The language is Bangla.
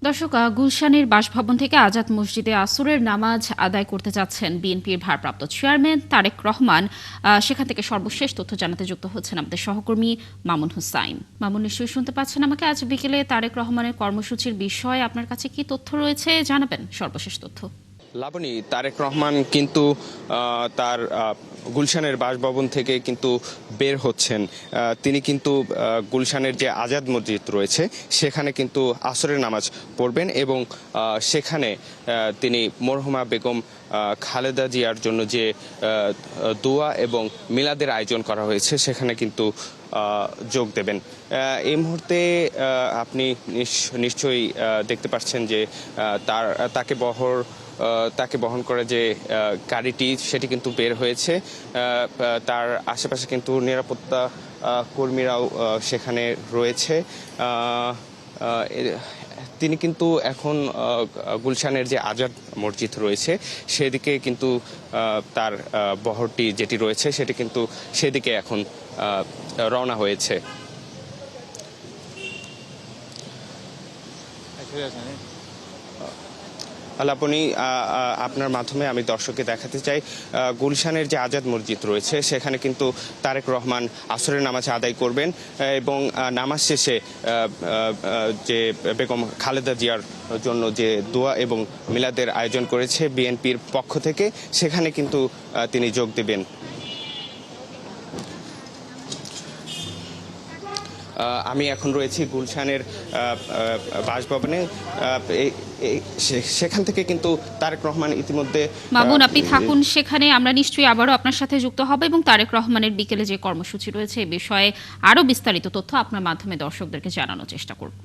দর্শক, গুলশানের বাসভবন থেকে আজাদ মসজিদে আসরের নামাজ আদায় করতে যাচ্ছেন বিএনপির ভারপ্রাপ্ত চেয়ারম্যান তারেক রহমান। সেখান থেকে সর্বশেষ তথ্য জানাতে যুক্ত হচ্ছেন আমাদের সহকর্মী মামুন হুসাইন। মামুন, নিশ্চয়ই শুনতে পাচ্ছেন আমাকে। আজ বিকেলে তারেক রহমানের কর্মসূচির বিষয়ে আপনার কাছে কি তথ্য রয়েছে, জানাবেন সর্বশেষ তথ্য। লাবণী, তারেক রহমান কিন্তু তার গুলশানের বাসভবন থেকে কিন্তু বের হচ্ছেন। তিনি কিন্তু গুলশানের যে আজাদ মসজিদ রয়েছে সেখানে কিন্তু আসরের নামাজ পড়বেন এবং সেখানে তিনি মরহুমা বেগম খালেদা জিয়ার জন্য যে দোয়া এবং মিলাদের আয়োজন করা হয়েছে সেখানে কিন্তু যোগ দেবেন। এই মুহূর্তে আপনি নিশ্চয়ই দেখতে পাচ্ছেন যে তাকে বহন করে যে গাড়িটি সেটি কিন্তু বের হয়েছে। তার আশেপাশে কিন্তু নিরাপত্তা কর্মীরাও সেখানে রয়েছে। তিনি কিন্তু এখন গুলশানের যে আজাদ মসজিদ রয়েছে সেদিকে কিন্তু তার বহরটি যেটি রয়েছে সেটি কিন্তু সেদিকে এখন রওনা হয়েছে। আপনি আপনার মাধ্যমে আমি দর্শককে দেখাতে চাই গুলশানের যে আজাদ মসজিদ রয়েছে সেখানে কিন্তু তারেক রহমান আসরের নামাজ আদায় করবেন এবং নামাজ শেষে যে বেগম খালেদা জিয়ার জন্য যে দোয়া এবং মিলাদের আয়োজন করেছে বিএনপির পক্ষ থেকে সেখানে কিন্তু তিনি যোগ দেবেন। আমি এখন রয়েছি গুলশানের বাসভবনে। সেখান থেকে কিন্তু তারেক রহমান ইতিমধ্যে। মামুন, আপনি থাকুন সেখানে, আমরা নিশ্চয়ই আবারও আপনার সাথে যুক্ত হব এবং তারেক রহমানের বিকেলে যে কর্মসূচি রয়েছে এ বিষয়ে আরও বিস্তারিত তথ্য আপনার মাধ্যমে দর্শকদেরকে জানানোর চেষ্টা করব।